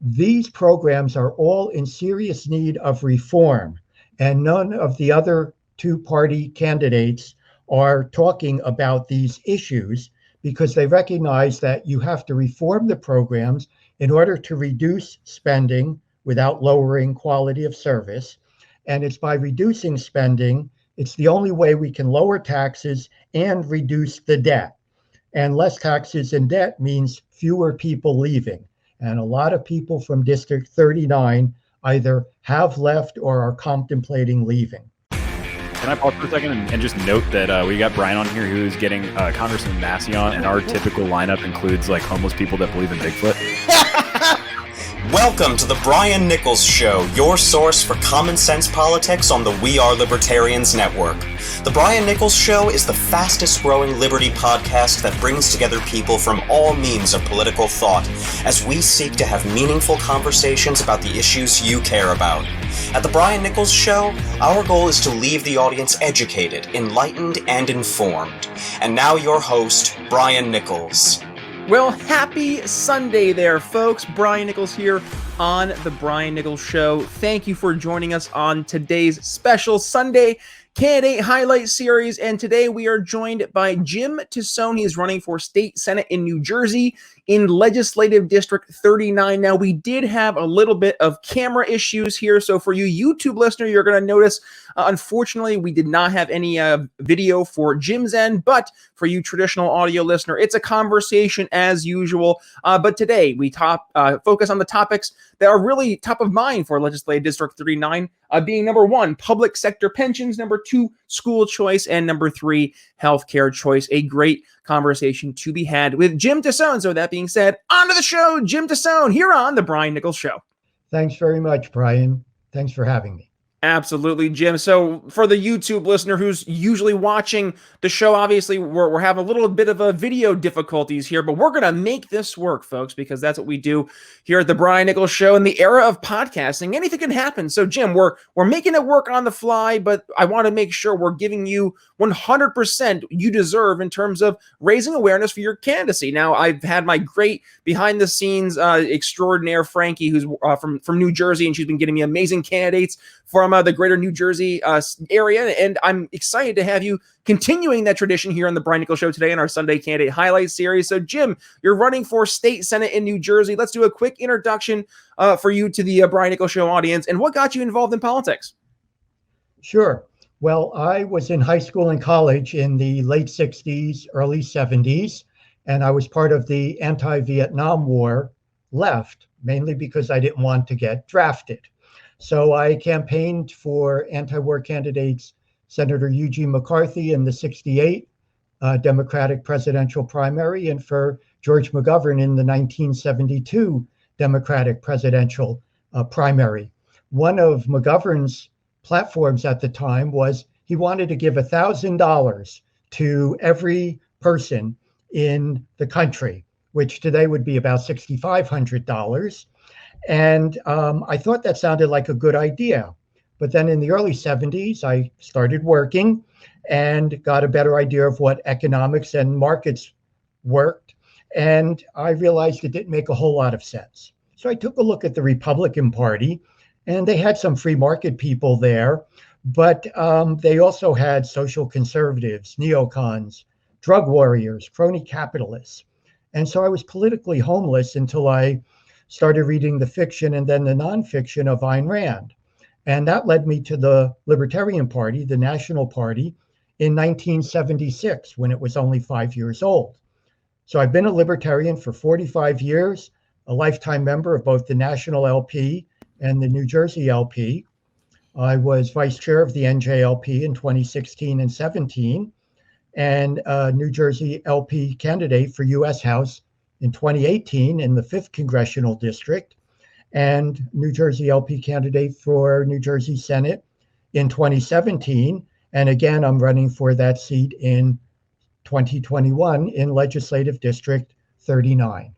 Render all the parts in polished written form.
these programs are all in serious need of reform, and none of the other two-party candidates are talking about these issues because they recognize that you have to reform the programs in order to reduce spending without lowering quality of service. And it's by reducing spending, it's the only way we can lower taxes and reduce the debt. And less taxes and debt means fewer people leaving. And a lot of people from District 39 either have left or are contemplating leaving. Can I pause for a second and just note that we got Brian on here who's getting Congressman Massey on, and our typical lineup includes like homeless people that believe in Bigfoot. Welcome to the Brian Nichols Show, your source for common sense politics on the We Are Libertarians network. The Brian Nichols Show is the fastest growing liberty podcast that brings together people from all means of political thought as we seek to have meaningful conversations about the issues you care about. At the Brian Nichols Show, our goal is to leave the audience educated, enlightened, and informed. And now your host, Brian Nichols. Well, happy Sunday there, folks. Brian Nichols here on The Brian Nichols Show. Thank you for joining us on today's special Sunday Candidate Highlight Series. And today we are joined by Jim Tosone. He is running for State Senate in New Jersey in Legislative District 39. Now, we did have a little bit of camera issues here. So for you YouTube listener, you're going to notice, unfortunately, we did not have any video for Jim's end. But for you traditional audio listener, it's a conversation as usual. But today we focus on the topics that are really top of mind for Legislative District 39, being number one, public sector pensions, number two, school choice, and number three, healthcare choice. A great conversation to be had with Jim Tosone. So that being said, on to the show, Jim Tosone here on The Brian Nichols Show. Thanks very much, Brian. Thanks for having me. Absolutely, Jim. So for the YouTube listener who's usually watching the show, obviously we're having a little bit of a video difficulties here, but we're going to make this work, folks, because that's what we do here at the Brian Nichols Show. In the era of podcasting, anything can happen. So Jim, we're making it work on the fly, but I want to make sure we're giving you 100% you deserve in terms of raising awareness for your candidacy. Now, I've had my great behind the scenes extraordinaire Frankie, who's from New Jersey, and she's been getting me amazing candidates from the greater New Jersey area. And I'm excited to have you continuing that tradition here on the Brian Nichols Show today in our Sunday Candidate Highlight Series. So Jim, you're running for State Senate in New Jersey. Let's do a quick introduction for you to the Brian Nichols Show audience and what got you involved in politics. Sure. Well, I was in high school and college in the late 60s, early 70s, and I was part of the anti-Vietnam War left, mainly because I didn't want to get drafted. So I campaigned for anti-war candidates Senator Eugene McCarthy in the 68 Democratic presidential primary and for George McGovern in the 1972 Democratic presidential primary. One of McGovern's platforms at the time was he wanted to give $1,000 to every person in the country, which today would be about $6,500. And I thought that sounded like a good idea. But then in the early 70s, I started working and got a better idea of what economics and markets worked. And I realized it didn't make a whole lot of sense. So I took a look at the Republican Party, and they had some free market people there, but they also had social conservatives, neocons, drug warriors, crony capitalists. And so I was politically homeless until I started reading the fiction and then the nonfiction of Ayn Rand. And that led me to the Libertarian Party, the National Party, in 1976, when it was only 5 years old. So I've been a libertarian for 45 years, a lifetime member of both the National LP and the New Jersey LP. I was vice chair of the NJLP in 2016 and 17, and a New Jersey LP candidate for U.S. House in 2018 in the 5th Congressional District, and New Jersey LP candidate for New Jersey Senate in 2017. And again, I'm running for that seat in 2021 in Legislative District 39.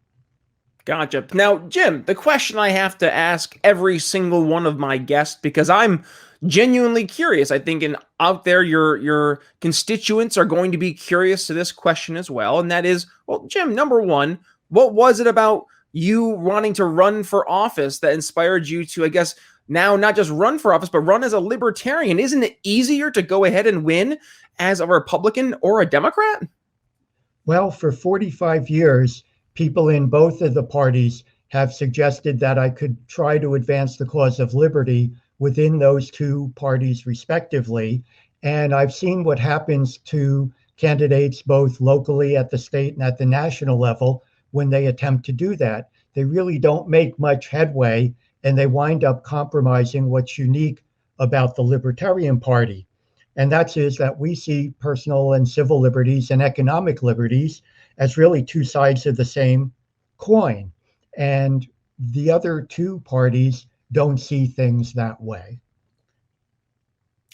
Gotcha. Now, Jim, the question I have to ask every single one of my guests, because I'm genuinely curious. I think out there, your constituents are going to be curious to this question as well. And that is, well, Jim, number one, what was it about you wanting to run for office that inspired you to, I guess, now not just run for office, but run as a libertarian? Isn't it easier to go ahead and win as a Republican or a Democrat? Well, for 45 years, people in both of the parties have suggested that I could try to advance the cause of liberty within those two parties, respectively. And I've seen what happens to candidates both locally at the state and at the national level when they attempt to do that. They really don't make much headway, and they wind up compromising what's unique about the Libertarian Party. And that is that we see personal and civil liberties and economic liberties as really two sides of the same coin. And the other two parties don't see things that way.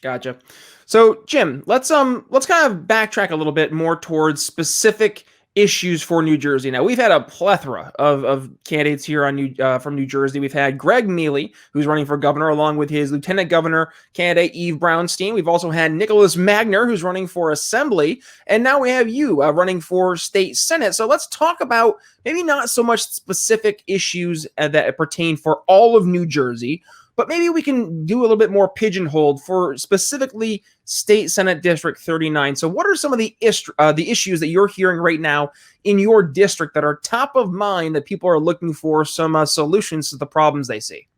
Gotcha. So, Jim, let's kind of backtrack a little bit more towards specific issues for New Jersey. Now, we've had a plethora of candidates here on from New Jersey. We've had Greg Mealy, who's running for governor, along with his lieutenant governor candidate, Eve Brownstein. We've also had Nicholas Magner, who's running for assembly. And now we have you running for state senate. So let's talk about maybe not so much specific issues that pertain for all of New Jersey, but maybe we can do a little bit more pigeonholed for specifically State Senate District 39. So what are some of the issues that you're hearing right now in your district that are top of mind that people are looking for some solutions to the problems they see?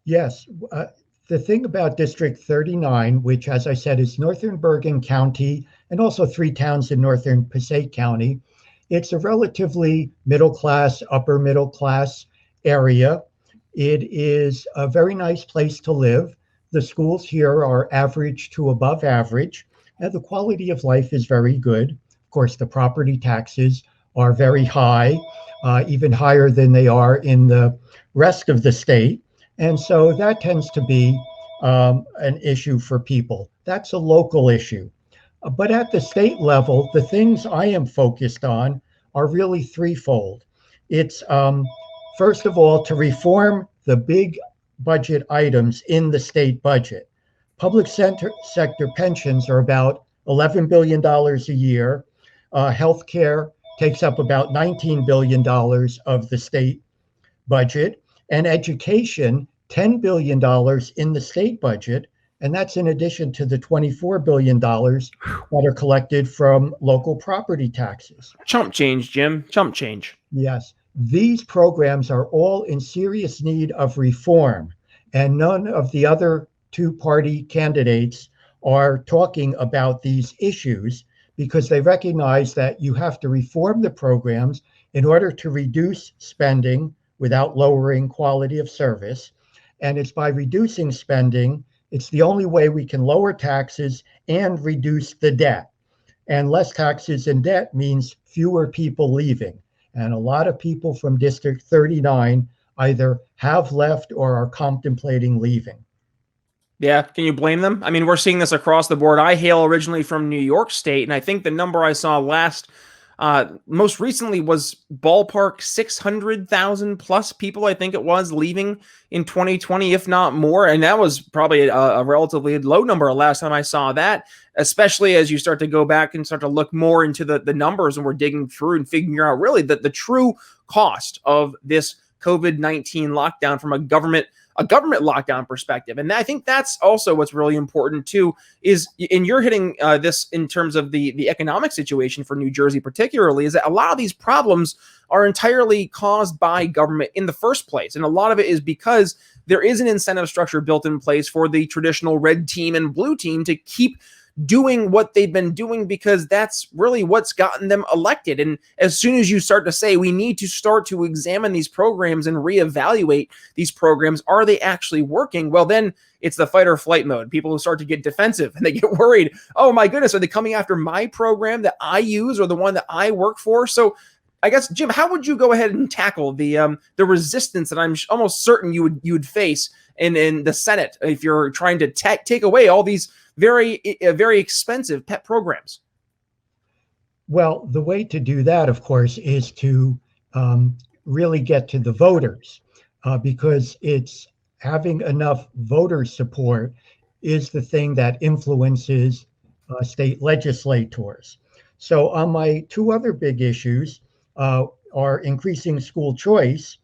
Yes. The thing about District 39, which, as I said, is Northern Bergen County and also 3 towns in Northern Passaic County, it's a relatively middle class, upper middle class area. It is a very nice place to live. The schools here are average to above average, and the quality of life is very good. Of course, the property taxes are very high, even higher than they are in the rest of the state. And so that tends to be an issue for people. That's a local issue. But at the state level, the things I am focused on are really threefold. It's first of all, to reform the big budget items in the state budget. Public sector pensions are about $11 billion a year. Healthcare takes up about $19 billion of the state budget. And education, $10 billion in the state budget. And that's in addition to the $24 billion that are collected from local property taxes. Chump change, Jim. Chump change. Yes. These programs are all in serious need of reform, and none of the other two-party candidates are talking about these issues because they recognize that you have to reform the programs in order to reduce spending without lowering quality of service. And it's by reducing spending, it's the only way we can lower taxes and reduce the debt. And less taxes and debt means fewer people leaving. And a lot of people from District 39 either have left or are contemplating leaving. Yeah, can you blame them? I mean, we're seeing this across the board. I hail originally from New York State, and I think the number I saw most recently was ballpark 600,000 plus people, I think it was, leaving in 2020, if not more. And that was probably a relatively low number last time I saw that, especially as you start to go back and start to look more into the numbers, and we're digging through and figuring out really the true cost of this COVID-19 lockdown from a government lockdown perspective. And I think that's also what's really important too, is, and you're hitting this in terms of the economic situation for New Jersey particularly, is that a lot of these problems are entirely caused by government in the first place. And a lot of it is because there is an incentive structure built in place for the traditional red team and blue team to keep doing what they've been doing, because that's really what's gotten them elected. And as soon as you start to say we need to start to examine these programs and reevaluate these programs, are they actually working? Well, then it's the fight or flight mode. People start to get defensive and they get worried. Oh my goodness, are they coming after my program that I use or the one that I work for? So I guess, Jim, how would you go ahead and tackle the resistance that I'm almost certain you would face in the Senate if you're trying to take away all these very expensive pet programs? Well, the way to do that, of course, is to really get to the voters, because it's having enough voter support is the thing that influences state legislators. So on my two other big issues, are increasing school choice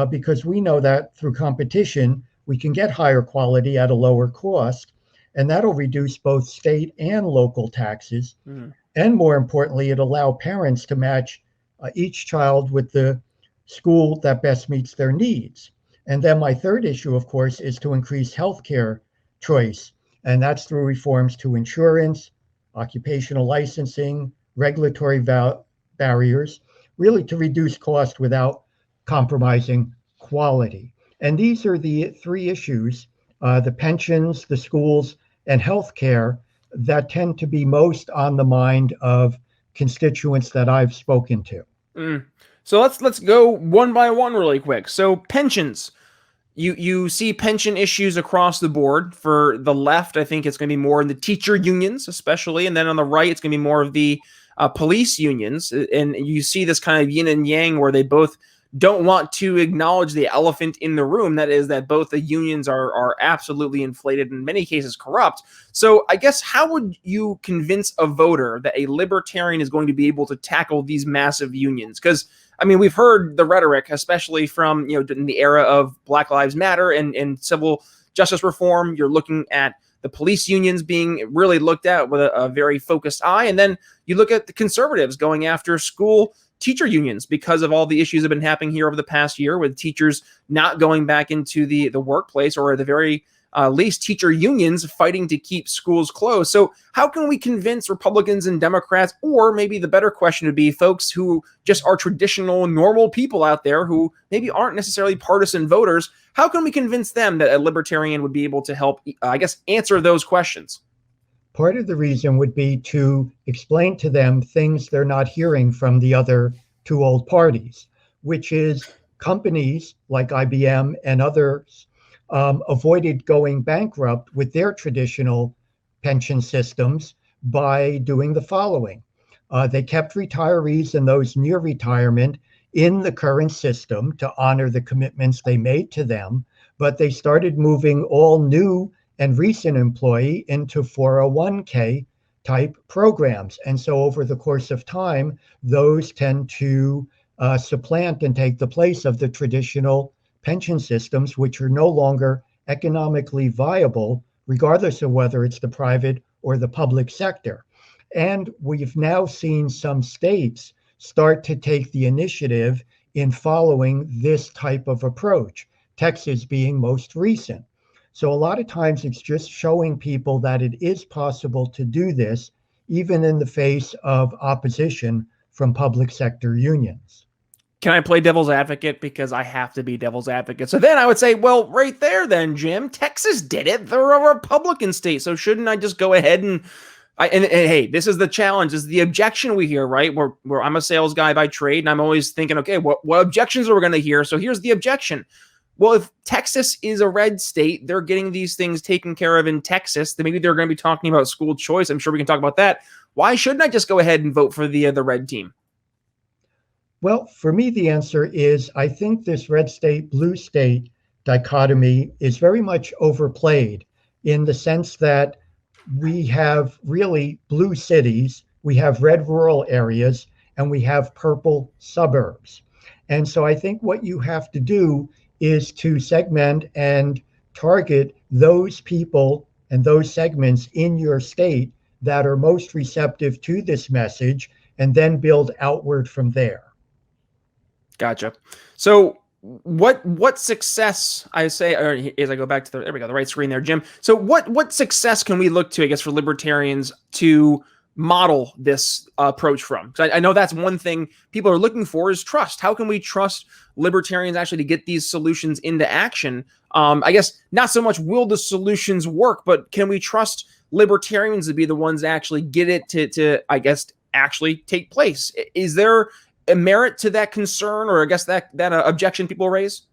because we know that through competition, we can get higher quality at a lower cost. And that'll reduce both state and local taxes. Mhm. And more importantly, it allow parents to match each child with the school that best meets their needs. And then my third issue, of course, is to increase healthcare choice. And that's through reforms to insurance, occupational licensing, regulatory barriers, really to reduce cost without compromising quality. And these are the three issues, the pensions, the schools, and healthcare, that tend to be most on the mind of constituents that I've spoken to. So let's go one by one really quick. So pensions. You see pension issues across the board. For the left, I think it's going to be more in the teacher unions, especially, and then on the right, it's going to be more of the police unions. And you see this kind of yin and yang where they both don't want to acknowledge the elephant in the room. That is that both the unions are absolutely inflated, in many cases corrupt. So I guess how would you convince a voter that a libertarian is going to be able to tackle these massive unions? Because I mean, we've heard the rhetoric, especially from, in the era of Black Lives Matter and civil justice reform. You're looking at the police unions being really looked at with a very focused eye. And then you look at the conservatives going after school teacher unions because of all the issues that have been happening here over the past year with teachers not going back into the workplace, or at the very least teacher unions fighting to keep schools closed. So how can we convince Republicans and Democrats, or maybe the better question would be folks who just are traditional, normal people out there who maybe aren't necessarily partisan voters, how can we convince them that a libertarian would be able to help, answer those questions? Part of the reason would be to explain to them things they're not hearing from the other two old parties, which is companies like IBM and others avoided going bankrupt with their traditional pension systems by doing the following. They kept retirees and those near retirement in the current system to honor the commitments they made to them, but they started moving all new and recent employee into 401k type programs. And so over the course of time, those tend to supplant and take the place of the traditional pension systems, which are no longer economically viable, regardless of whether it's the private or the public sector. And we've now seen some states start to take the initiative in following this type of approach, Texas being most recent. So a lot of times it's just showing people that it is possible to do this, even in the face of opposition from public sector unions. Can I play devil's advocate? Because I have to be devil's advocate. So then I would say, well, right there then, Jim, Texas did it. They're a Republican state. So shouldn't I just go ahead and hey, this is the challenge, this is the objection we hear, right? Where I'm a sales guy by trade, and I'm always thinking, okay, what objections are we going to hear? So here's the objection. Well, if Texas is a red state, they're getting these things taken care of in Texas, then maybe they're going to be talking about school choice. I'm sure we can talk about that. Why shouldn't I just go ahead and vote for the red team? Well, for me, the answer is I think this red state, blue state dichotomy is very much overplayed in the sense that we have really blue cities, we have red rural areas, and we have purple suburbs. And so I think what you have to do is to segment and target those people and those segments in your state that are most receptive to this message, and then build outward from there. Gotcha. So what success, I say, or as I go back to there we go, the right screen there, Jim. So what success can we look to, I guess, for libertarians to model this approach from? Because I know that's one thing people are looking for is trust. How can we trust libertarians actually to get these solutions into action? I guess not so much will the solutions work, but can we trust libertarians to be the ones that actually get it to I guess, actually take place? Is there a merit to that concern, or I guess that objection people raise?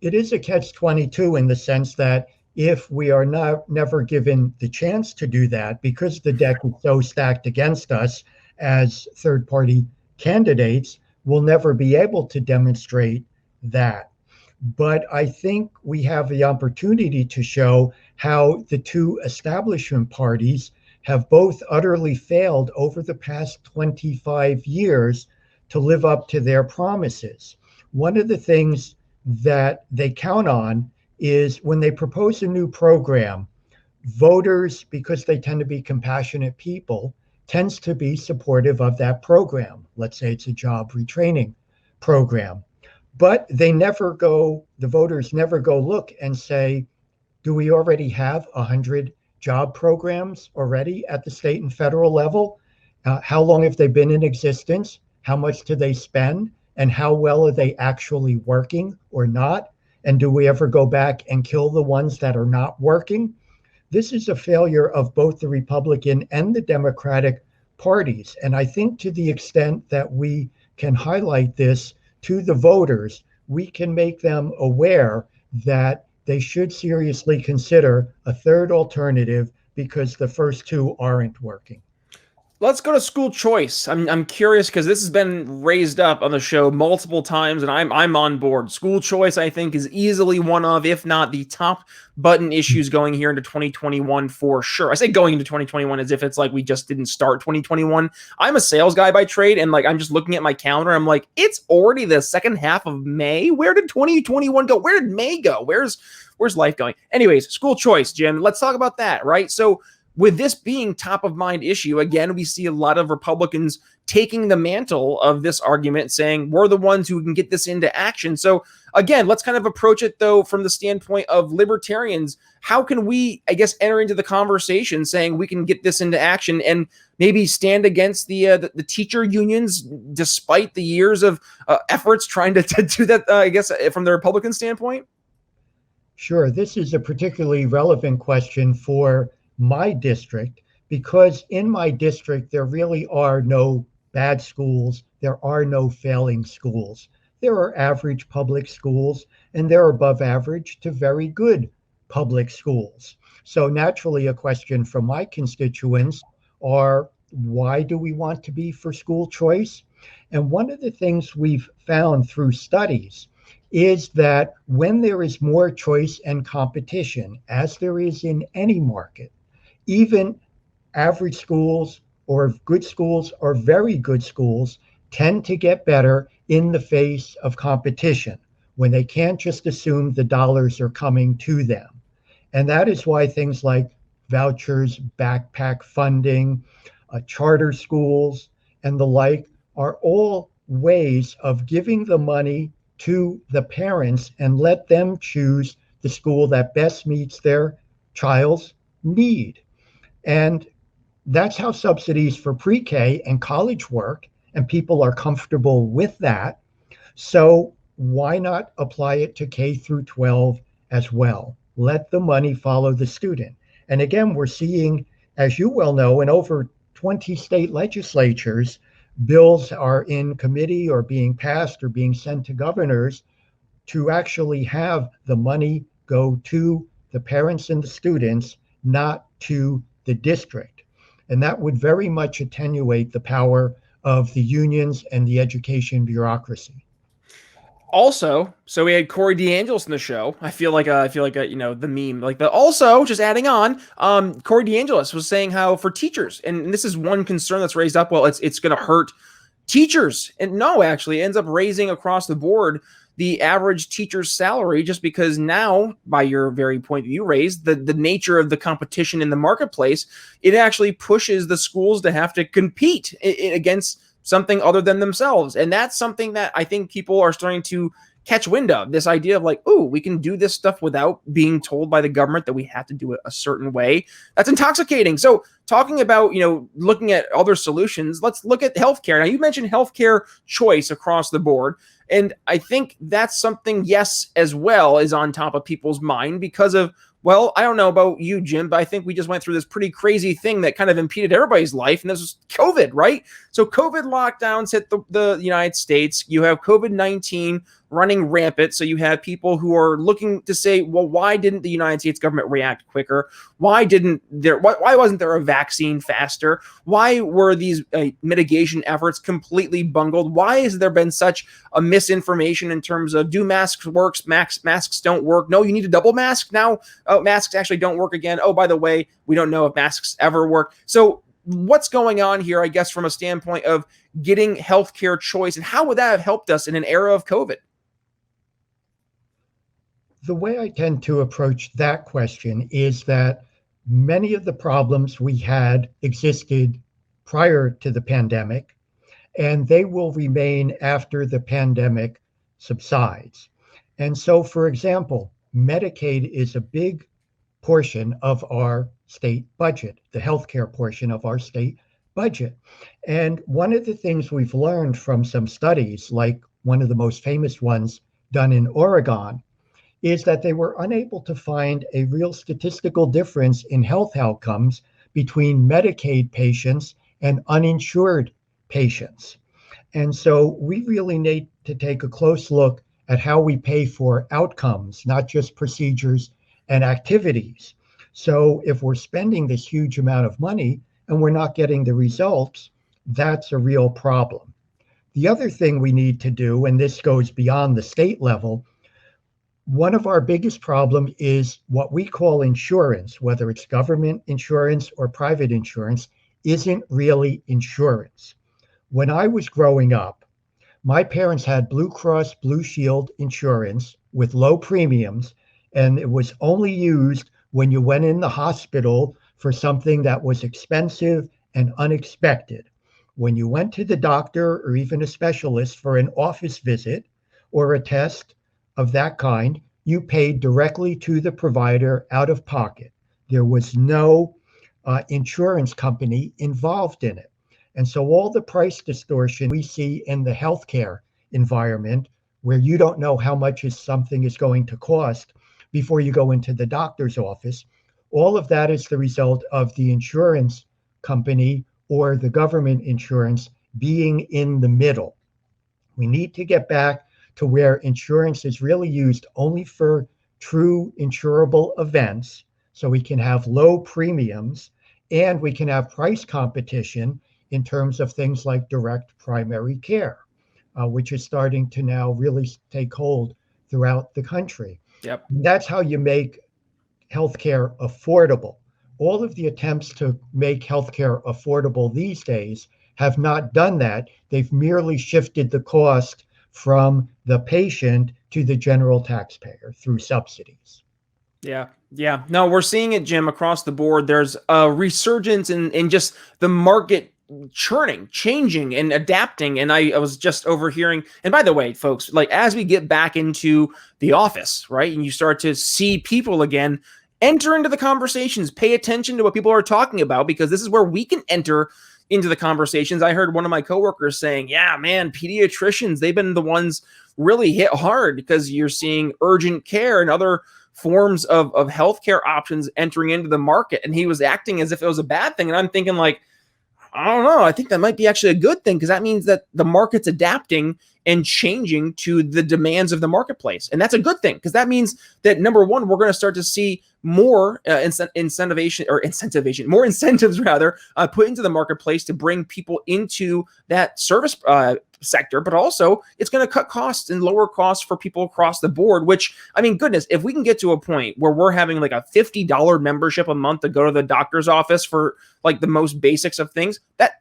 It is a catch-22 in the sense that if we are never given the chance to do that, because the deck is so stacked against us as third-party candidates, we'll never be able to demonstrate that. But I think we have the opportunity to show how the two establishment parties have both utterly failed over the past 25 years to live up to their promises. One of the things that they count on is when they propose a new program, voters, because they tend to be compassionate people, tends to be supportive of that program. Let's say it's a job retraining program. But the voters never go look and say, do we already have 100 job programs already at the state and federal level? How long have they been in existence? How much do they spend? And how well are they actually working or not? And do we ever go back and kill the ones that are not working? This is a failure of both the Republican and the Democratic parties. And I think to the extent that we can highlight this to the voters, we can make them aware that they should seriously consider a third alternative because the first two aren't working. Let's go to school choice. I'm curious because this has been raised up on the show multiple times, and I'm on board. School choice, I think, is easily one of, if not the top button issues going here into 2021 for sure. I say going into 2021 as if it's like we just didn't start 2021. I'm a sales guy by trade, and like I'm just looking at my calendar. I'm like, it's already the second half of May. Where did 2021 go? Where did May go? Where's life going? Anyways, school choice, Jim. Let's talk about that, right? So with this being top of mind issue, again, we see a lot of Republicans taking the mantle of this argument, saying we're the ones who can get this into action. So again, let's kind of approach it though from the standpoint of libertarians. How can we, I guess, enter into the conversation saying we can get this into action and maybe stand against the teacher unions, despite the years of efforts trying to do that, I guess, from the Republican standpoint? Sure. This is a particularly relevant question for my district, because in my district, there really are no bad schools. There are no failing schools. There are average public schools, and there are above average to very good public schools. So naturally, a question from my constituents are, why do we want to be for school choice? And one of the things we've found through studies is that when there is more choice and competition, as there is in any market, even average schools or good schools or very good schools tend to get better in the face of competition when they can't just assume the dollars are coming to them. And that is why things like vouchers, backpack funding, charter schools, and the like are all ways of giving the money to the parents and let them choose the school that best meets their child's need. And that's how subsidies for pre-K and college work, and people are comfortable with that. So why not apply it to K through 12 as well? Let the money follow the student. And again, we're seeing, as you well know, in over 20 state legislatures, bills are in committee or being passed or being sent to governors to actually have the money go to the parents and the students, not to the district. And that would very much attenuate the power of the unions and the education bureaucracy. Also, so we had Corey DeAngelis in the show. I feel like the meme, like the also just adding on. Corey DeAngelis was saying how for teachers, and this is one concern that's raised up. Well, it's going to hurt teachers, and no, actually, it ends up raising across the board the average teacher's salary, just because now, by your very point that you raised, the nature of the competition in the marketplace, it actually pushes the schools to have to compete against something other than themselves. And that's something that I think people are starting to catch wind of, this idea of like, oh, we can do this stuff without being told by the government that we have to do it a certain way. That's intoxicating. So talking about, looking at other solutions, let's look at healthcare. Now, you mentioned healthcare choice across the board. And I think that's something, yes, as well, is on top of people's mind because of, well, I don't know about you, Jim, but I think we just went through this pretty crazy thing that kind of impeded everybody's life, and this was COVID, right? So COVID lockdowns hit the United States. You have COVID-19 running rampant. So you have people who are looking to say, well, why didn't the United States government react quicker? Why wasn't there a vaccine faster? Why were these mitigation efforts completely bungled? Why has there been such a misinformation in terms of do masks work? Masks don't work. No, you need a double mask now. Oh, masks actually don't work again. Oh, by the way, we don't know if masks ever work. So what's going on here, I guess, from a standpoint of getting healthcare choice, and how would that have helped us in an era of COVID? The way I tend to approach that question is that many of the problems we had existed prior to the pandemic, and they will remain after the pandemic subsides. And so, for example, Medicaid is a big portion of our state budget, the healthcare portion of our state budget. And one of the things we've learned from some studies, like one of the most famous ones done in Oregon, is that they were unable to find a real statistical difference in health outcomes between Medicaid patients and uninsured patients. And so we really need to take a close look at how we pay for outcomes, not just procedures and activities. So if we're spending this huge amount of money and we're not getting the results, that's a real problem. The other thing we need to do, and this goes beyond the state level, one of our biggest problems is what we call insurance, whether it's government insurance or private insurance, isn't really insurance. When I was growing up, my parents had Blue Cross Blue Shield insurance with low premiums, and it was only used when you went in the hospital for something that was expensive and unexpected. When you went to the doctor or even a specialist for an office visit or a test of that kind, you paid directly to the provider out of pocket. There was no insurance company involved in it. And so all the price distortion we see in the healthcare environment, where you don't know how much something is going to cost before you go into the doctor's office, all of that is the result of the insurance company or the government insurance being in the middle. We need to get back to where insurance is really used only for true insurable events, so we can have low premiums and we can have price competition in terms of things like direct primary care, which is starting to now really take hold throughout the country. Yep. That's how you make healthcare affordable. All of the attempts to make healthcare affordable these days have not done that. They've merely shifted the cost from the patient to the general taxpayer through subsidies. Yeah. Yeah. No, we're seeing it, Jim, across the board. There's a resurgence in just the market churning, changing, and adapting. And I was just overhearing, and by the way, folks, like as we get back into the office, right, and you start to see people again, enter into the conversations, pay attention to what people are talking about, because this is where we can enter into the conversations. I heard one of my coworkers saying, yeah, man, pediatricians, they've been the ones really hit hard because you're seeing urgent care and other forms of healthcare options entering into the market. And he was acting as if it was a bad thing. And I'm thinking like, I don't know. I think that might be actually a good thing, because that means that the market's adapting and changing to the demands of the marketplace. And that's a good thing, because that means that, number one, we're going to start to see more more incentives rather, put into the marketplace to bring people into that service sector, but also it's going to cut costs and lower costs for people across the board, which, I mean, goodness, if we can get to a point where we're having like a $50 membership a month to go to the doctor's office for like the most basics of things, that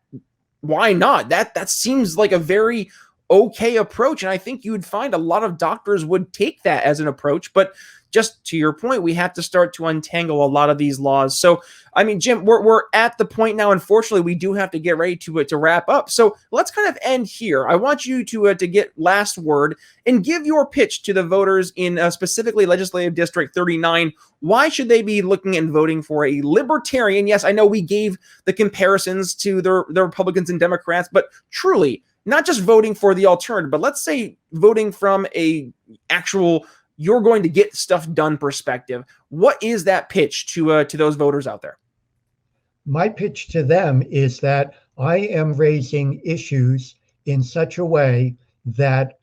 why not? That seems like a very okay approach. And I think you would find a lot of doctors would take that as an approach. But just to your point, we have to start to untangle a lot of these laws. So, I mean, Jim, we're at the point now, unfortunately, we do have to get ready to wrap up. So let's kind of end here. I want you to get last word and give your pitch to the voters in specifically Legislative District 39. Why should they be looking and voting for a libertarian? Yes, I know we gave the comparisons to the Republicans and Democrats, but truly, not just voting for the alternative, but let's say voting from a actual you're going to get stuff done perspective. What is that pitch to those voters out there? My pitch to them is that I am raising issues in such a way that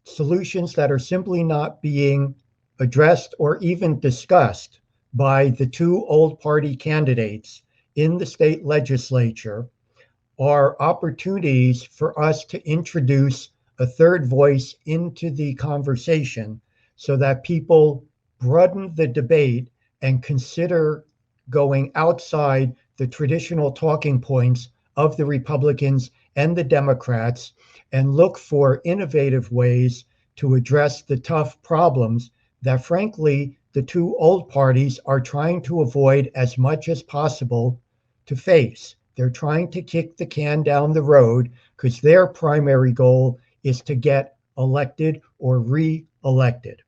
solutions that are simply not being addressed or even discussed by the two old party candidates in the state legislature are opportunities for us to introduce a third voice into the conversation, so that people broaden the debate and consider going outside the traditional talking points of the Republicans and the Democrats and look for innovative ways to address the tough problems that, frankly, the two old parties are trying to avoid as much as possible to face. They're trying to kick the can down the road because their primary goal is to get elected or re-elected.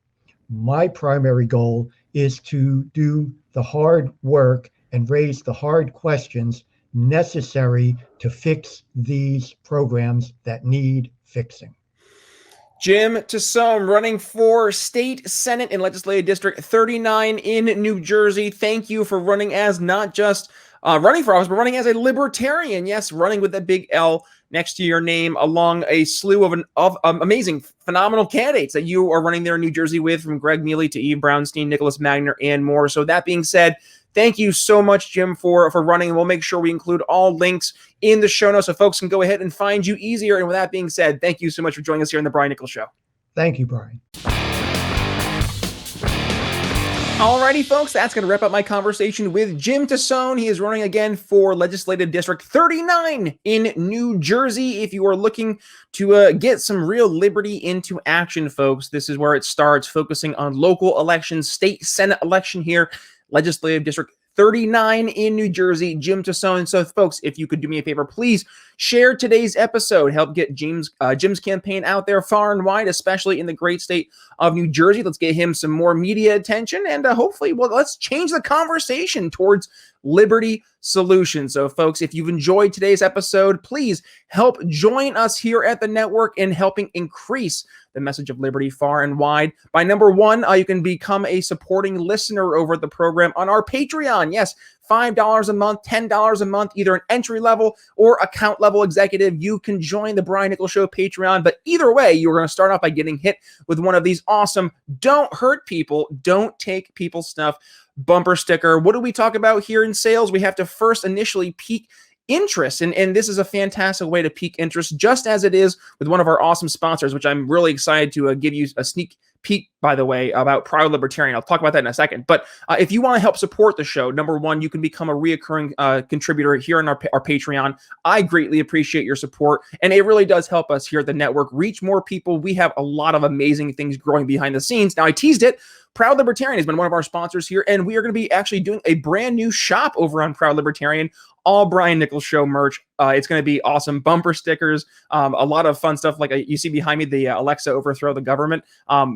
My primary goal is to do the hard work and raise the hard questions necessary to fix these programs that need fixing. Jim Tosone, running for State Senate in Legislative District 39 in New Jersey. Thank you for running as not just running for office, but running as a libertarian. Yes, running with a big L next to your name, along a slew of amazing, phenomenal candidates that you are running there in New Jersey with, from Greg Mealy to Eve Brownstein, Nicholas Magner, and more. So that being said, thank you so much, Jim, for running. And we'll make sure we include all links in the show notes so folks can go ahead and find you easier. And with that being said, thank you so much for joining us here on the Brian Nichols Show. Thank you, Brian. Alrighty, folks, that's going to wrap up my conversation with Jim Tosone. He is running again for Legislative District 39 in New Jersey. If you are looking to get some real liberty into action, folks, this is where it starts, focusing on local elections, state Senate election here, Legislative District 39 in New Jersey, Jim Tosone. So, folks, if you could do me a favor, please share today's episode. Help get Jim's campaign out there far and wide, especially in the great state of New Jersey. Let's get him some more media attention, and hopefully, well, let's change the conversation towards liberty solutions. So, folks, if you've enjoyed today's episode, please help join us here at the network in helping increase the message of liberty far and wide. By number one, you can become a supporting listener over at the program on our Patreon. Yes, $5 a month, $10 a month, either an entry level or account level executive. You can join the Brian Nichols Show Patreon, but either way, you're going to start off by getting hit with one of these awesome "Don't Hurt People, Don't Take People's Stuff" bumper sticker. What do we talk about here in sales? We have to first initially pique interest, and this is a fantastic way to pique interest, just as it is with one of our awesome sponsors, which I'm really excited to give you a sneak peek, by the way, about Proud Libertarian. I'll talk about that in a second. But if you want to help support the show, number one, you can become a reoccurring contributor here on our Patreon. I greatly appreciate your support, and it really does help us here at the network reach more people. We have a lot of amazing things growing behind the scenes. Now, I teased it. Proud Libertarian has been one of our sponsors here, and we are going to be actually doing a brand new shop over on Proud Libertarian, all Brian Nichols Show merch. It's going to be awesome. Bumper stickers, a lot of fun stuff. Like you see behind me, the Alexa overthrow the government,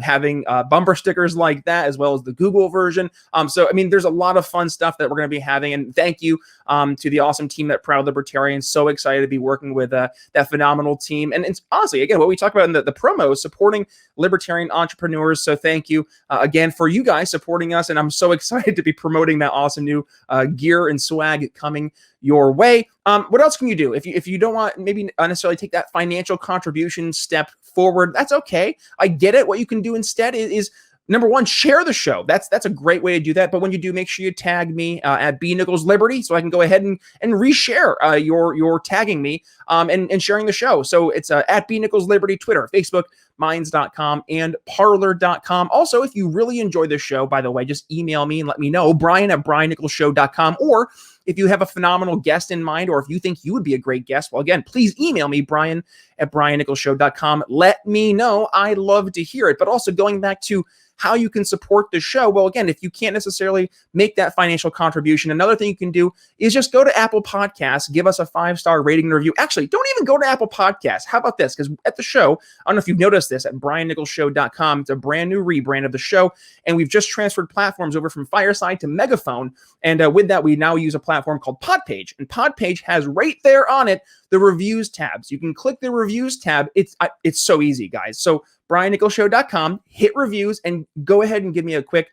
having bumper stickers like that, as well as the Google version. So, I mean, there's a lot of fun stuff that we're going to be having. And thank you to the awesome team at Proud Libertarian. So excited to be working with that phenomenal team. And it's honestly, again, what we talk about in the promo, supporting libertarian entrepreneurs. So thank you again for you guys supporting us. And I'm so excited to be promoting that awesome new gear and swag coming your way. What else can you do? If you don't want maybe necessarily take that financial contribution step forward, that's okay. I get it. What you can do instead is number one, share the show. That's a great way to do that. But when you do, make sure you tag me at B Nichols Liberty, so I can go ahead and reshare your tagging me and sharing the show. So it's at B Nichols Liberty, Twitter, Facebook, minds.com, and parlor.com. Also, if you really enjoy this show, by the way, just email me and let me know, Brian at briannicholsshow.com. Or if you have a phenomenal guest in mind, or if you think you would be a great guest, well, again, please email me, Brian at briannicholsshow.com. Let me know. I'd love to hear it. But also going back to how you can support the show. Well, again, if you can't necessarily make that financial contribution, another thing you can do is just go to Apple Podcasts, give us a 5-star rating and review. Actually, don't even go to Apple Podcasts. How about this? Because at the show, I don't know if you've noticed this, at briannicholsshow.com, it's a brand new rebrand of the show, and we've just transferred platforms over from Fireside to Megaphone. And with that, we now use a platform called Podpage. And Podpage has right there on it the reviews tabs. You can click the reviews tab. It's so easy, guys. So briannicholsshow.com, hit reviews, and go ahead and give me a quick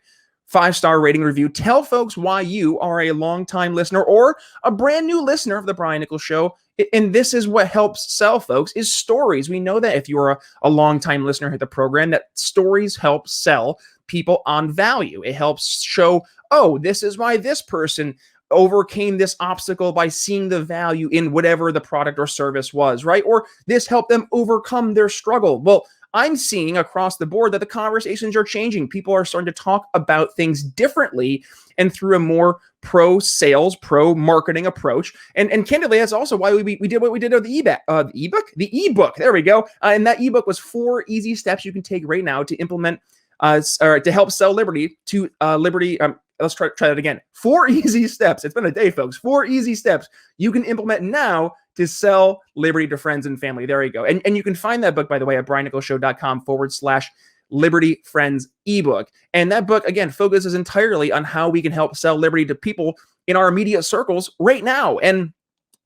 5-star rating review. Tell folks why you are a longtime listener or a brand new listener of the Brian Nichols Show. And this is what helps sell, folks, is stories. We know that if you're a longtime listener at the program, that stories help sell people on value. It helps show, oh, this is why this person overcame this obstacle by seeing the value in whatever the product or service was, right? Or this helped them overcome their struggle. Well, I'm seeing across the board that the conversations are changing. People are starting to talk about things differently and through a more pro-sales, pro-marketing approach. And candidly, that's also why we did what we did with the ebook. There we go. And that ebook was 4 easy steps you can take right now to implement or to help sell Liberty to Liberty. Let's try that again. 4 easy steps. It's been a day, folks. 4 easy steps you can implement now to sell Liberty to friends and family. There you go. And you can find that book, by the way, at briannicholsshow.com/Liberty Friends ebook. And that book, again, focuses entirely on how we can help sell Liberty to people in our immediate circles right now. And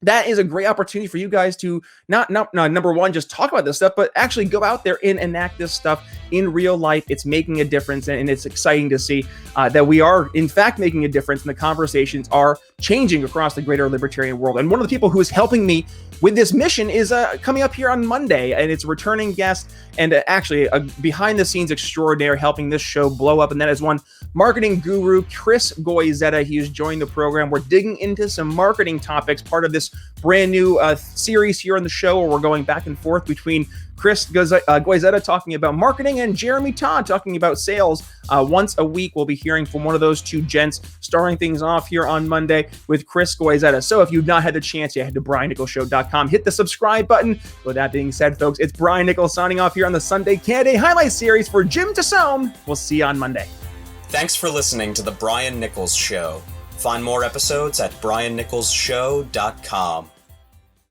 that is a great opportunity for you guys to not number one, just talk about this stuff, but actually go out there and enact this stuff in real life. It's making a difference, and it's exciting to see that we are, in fact, making a difference, and the conversations are changing across the greater libertarian world. And one of the people who is helping me with this mission is coming up here on Monday, and it's a returning guest and actually a behind-the-scenes extraordinaire helping this show blow up, and that is one marketing guru, Chris Goizetta. He has joined the program. We're digging into some marketing topics, part of this brand new series here on the show where we're going back and forth between Chris Goizetta talking about marketing and Jeremy Todd talking about sales. Once a week, we'll be hearing from one of those two gents, starting things off here on Monday with Chris Goizetta. So if you've not had the chance yet, head to briannicholsshow.com, hit the subscribe button. With that being said, folks, it's Brian Nichols signing off here on the Sunday Candidate Highlight Series for Jim Tosone. We'll see you on Monday. Thanks for listening to The Brian Nichols Show. Find more episodes at briannicholsshow.com.